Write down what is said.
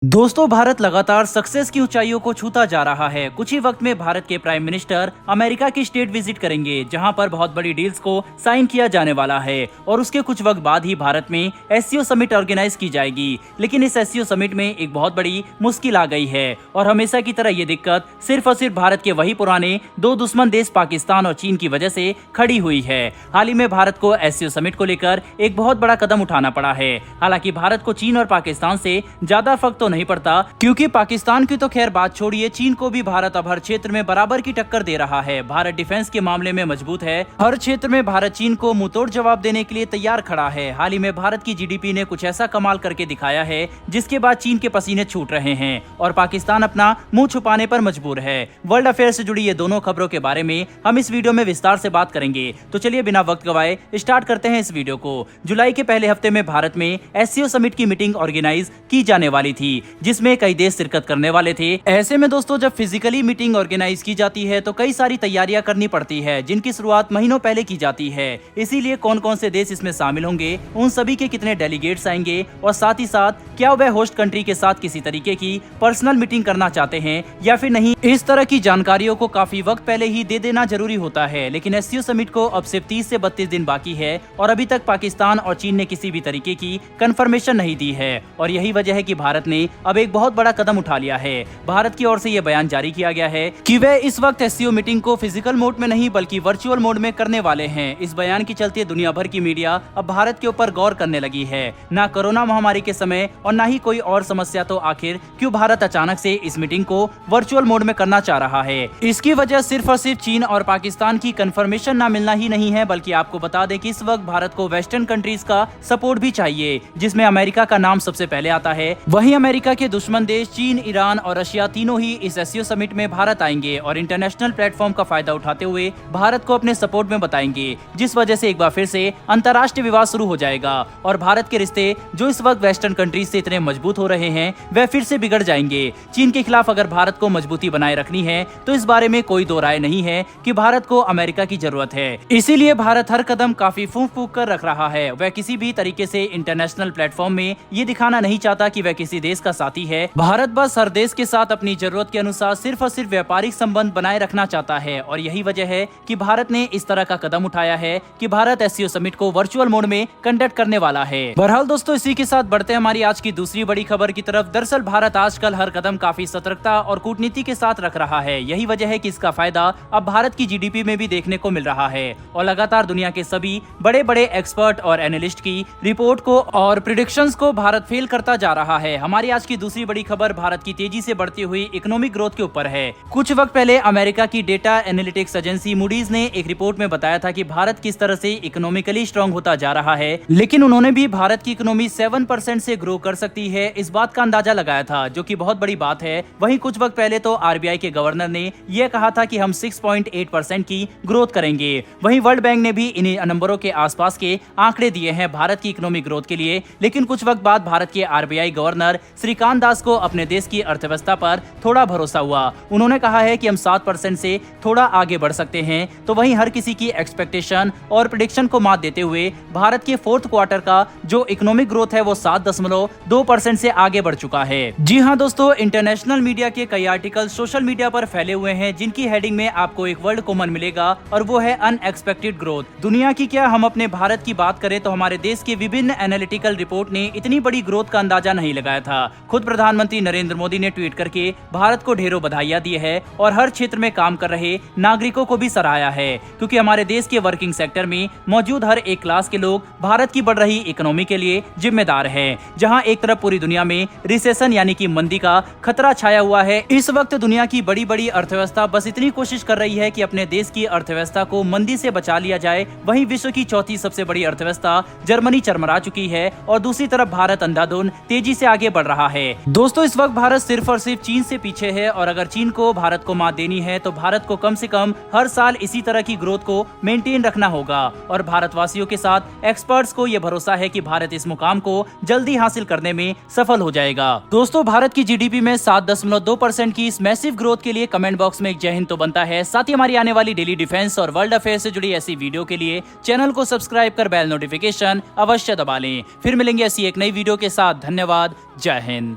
दोस्तों, भारत लगातार सक्सेस की ऊंचाइयों को छूता जा रहा है। कुछ ही वक्त में भारत के प्राइम मिनिस्टर अमेरिका की स्टेट विजिट करेंगे, जहां पर बहुत बड़ी डील्स को साइन किया जाने वाला है और उसके कुछ वक्त बाद ही भारत में एससीओ समिट ऑर्गेनाइज की जाएगी। लेकिन इस एससीओ समिट में एक बहुत बड़ी मुश्किल आ गई है और हमेशा की तरह ये दिक्कत सिर्फ और सिर्फ भारत के वही पुराने दो दुश्मन देश पाकिस्तान और चीन की वजह से खड़ी हुई है। हाल ही में भारत को एससीओ समिट को लेकर एक बहुत बड़ा कदम उठाना पड़ा है। हालांकि भारत को चीन और पाकिस्तान से ज्यादा फर्क तो नहीं पड़ता, क्योंकि पाकिस्तान की तो खैर बात छोड़िए, चीन को भी भारत अब हर क्षेत्र में बराबर की टक्कर दे रहा है। भारत डिफेंस के मामले में मजबूत है। हर क्षेत्र में भारत चीन को मुंहतोड़ जवाब देने के लिए तैयार खड़ा है। हाल ही में भारत की जीडीपी ने कुछ ऐसा कमाल करके दिखाया है जिसके बाद चीन के पसीने छूट रहे हैं और पाकिस्तान अपना मुंह छुपाने पर मजबूर है। वर्ल्ड अफेयर से जुड़ी ये दोनों खबरों के बारे में हम इस वीडियो में विस्तार से बात करेंगे। तो चलिए बिना वक्त गवाए स्टार्ट करते हैं इस वीडियो को। जुलाई के पहले हफ्ते में भारत में एससीओ समिट की मीटिंग ऑर्गेनाइज की जाने वाली थी, जिसमें कई देश शिरकत करने वाले थे। ऐसे में दोस्तों, जब फिजिकली मीटिंग ऑर्गेनाइज की जाती है तो कई सारी तैयारियां करनी पड़ती है, जिनकी शुरुआत महीनों पहले की जाती है। इसीलिए कौन कौन से देश इसमें शामिल होंगे, उन सभी के कितने डेलीगेट्स आएंगे और साथ ही साथ क्या वह होस्ट कंट्री के साथ किसी तरीके की पर्सनल मीटिंग करना चाहते हैं या फिर नहीं, इस तरह की जानकारियों को काफी वक्त पहले ही दे देना जरूरी होता है। लेकिन एससीओ समिट को अब सिर्फ 30 से 32 दिन बाकी है और अभी तक पाकिस्तान और चीन ने किसी भी तरीके की कंफर्मेशन नहीं दी है और यही वजह है कि भारत ने अब एक बहुत बड़ा कदम उठा लिया है। भारत की ओर से यह बयान जारी किया गया है कि वे इस वक्त एससीओ मीटिंग को फिजिकल मोड में नहीं बल्कि वर्चुअल मोड में करने वाले हैं। इस बयान के चलते दुनिया भर की मीडिया अब भारत के ऊपर गौर करने लगी है। ना कोरोना महामारी के समय और ना ही कोई और समस्या, तो आखिर क्यों भारत अचानक से इस मीटिंग को वर्चुअल मोड में करना चाह रहा है? इसकी वजह सिर्फ और सिर्फ चीन और पाकिस्तान की कंफर्मेशन ना मिलना ही नहीं है, बल्कि आपको बता दें कि इस वक्त भारत को वेस्टर्न कंट्रीज का सपोर्ट भी चाहिए, जिसमें अमेरिका का नाम सबसे पहले आता है। वहीं अमेरिका के दुश्मन देश चीन, ईरान और रशिया तीनों ही इस एससीओ समिट में भारत आएंगे और इंटरनेशनल प्लेटफॉर्म का फायदा उठाते हुए भारत को अपने सपोर्ट में बताएंगे, जिस वजह से एक बार फिर से अंतर्राष्ट्रीय विवाद शुरू हो जाएगा और भारत के रिश्ते जो इस वक्त वेस्टर्न कंट्रीज से इतने मजबूत हो रहे हैं वह फिर से बिगड़ जाएंगे। चीन के खिलाफ अगर भारत को मजबूती बनाए रखनी है तो इस बारे में कोई दो राय नहीं है कि भारत को अमेरिका की जरूरत है। इसीलिए भारत हर कदम काफी फूंक फूंक कर रख रहा है। वह किसी भी तरीके से इंटरनेशनल प्लेटफॉर्म में ये दिखाना नहीं चाहता कि वह किसी देश का साथी है। भारत बस हर देश के साथ अपनी जरूरत के अनुसार सिर्फ और सिर्फ व्यापारिक संबंध बनाए रखना चाहता है और यही वजह है कि भारत ने इस तरह का कदम उठाया है कि भारत एससीओ समिट को वर्चुअल मोड में कंडक्ट करने वाला है। बहरहाल दोस्तों, इसी के साथ बढ़ते हैं हमारी आज की दूसरी बड़ी खबर की तरफ। दरअसल भारत आजकल हर कदम काफी सतर्कता और कूटनीति के साथ रख रहा है। यही वजह है कि इसका फायदा अब भारत की जीडीपी में भी देखने को मिल रहा है और लगातार दुनिया के सभी बड़े बड़े एक्सपर्ट और एनालिस्ट की रिपोर्ट को और प्रिडिक्शंस को भारत फेल करता जा रहा है। हमारी आज की दूसरी बड़ी खबर भारत की तेजी से बढ़ती हुई इकोनॉमिक ग्रोथ के ऊपर है। कुछ वक्त पहले अमेरिका की डेटा एनालिटिक्स एजेंसी मूडीज ने एक रिपोर्ट में बताया था कि भारत किस तरह से इकोनॉमिकली स्ट्रांग होता जा रहा है, लेकिन उन्होंने भी भारत की इकोनॉमी 7% से ग्रो कर सकती है इस बात का अंदाजा लगाया था, जो कि बहुत बड़ी बात है। वहीं कुछ वक्त पहले तो आरबीआई के गवर्नर ने यह कहा था कि हम 6.8% की ग्रोथ करेंगे। वहीं वर्ल्ड बैंक ने भी इन्हीं नंबरों के आसपास के आंकड़े दिए हैं भारत की इकोनॉमिक ग्रोथ के लिए। लेकिन कुछ वक्त बाद भारत के आरबीआई गवर्नर श्रीकांत दास को अपने देश की अर्थव्यवस्था पर थोड़ा भरोसा हुआ। उन्होंने कहा है कि हम 7% से थोड़ा आगे बढ़ सकते हैं। तो वहीं हर किसी की एक्सपेक्टेशन और प्रेडिक्शन को मात देते हुए भारत के फोर्थ क्वार्टर का जो इकोनॉमिक ग्रोथ है वो 7.2% से आगे बढ़ चुका है। जी हाँ दोस्तों, इंटरनेशनल मीडिया के कई आर्टिकल सोशल मीडिया पर फैले हुए हैं, जिनकी हेडिंग में आपको एक वर्ड कॉमन मिलेगा और वो है अनएक्सपेक्टेड ग्रोथ। दुनिया की क्या, हम अपने भारत की बात करें तो हमारे देश के विभिन्न एनालिटिकल रिपोर्ट ने इतनी बड़ी ग्रोथ का अंदाजा नहीं लगाया था। खुद प्रधानमंत्री नरेंद्र मोदी ने ट्वीट करके भारत को ढेरों बधाइयां दी है और हर क्षेत्र में काम कर रहे नागरिकों को भी सराहा है, क्योंकि हमारे देश के वर्किंग सेक्टर में मौजूद हर एक क्लास के लोग भारत की बढ़ रही इकोनॉमी के लिए जिम्मेदार हैं। जहां एक तरफ पूरी दुनिया में रिसेशन यानी कि मंदी का खतरा छाया हुआ है, इस वक्त दुनिया की बड़ी बड़ी अर्थव्यवस्था बस इतनी कोशिश कर रही है कि अपने देश की अर्थव्यवस्था को मंदी से बचा लिया जाए। वहीं विश्व की चौथी सबसे बड़ी अर्थव्यवस्था जर्मनी चरमरा चुकी है और दूसरी तरफ भारत अंधाधुंध तेजी से आगे बढ़ रहा है। दोस्तों, इस वक्त भारत सिर्फ और सिर्फ चीन से पीछे है और अगर चीन को भारत को मात देनी है तो भारत को कम से कम हर साल इसी तरह की ग्रोथ को मेंटेन रखना होगा और भारतवासियों के साथ एक्सपर्ट्स को यह भरोसा है कि भारत इस मुकाम को जल्दी हासिल करने में सफल हो जाएगा। दोस्तों, भारत की जीडीपी में 7.2% की इस मैसिव ग्रोथ के लिए कमेंट बॉक्स में एक जय हिंद तो बनता है। साथ ही हमारी आने वाली डेली डिफेंस और वर्ल्ड अफेयर से जुड़ी ऐसी वीडियो के लिए चैनल को सब्सक्राइब कर बेल नोटिफिकेशन अवश्य दबा लें। फिर मिलेंगे ऐसी एक नई वीडियो के साथ। धन्यवाद। जय हिंद।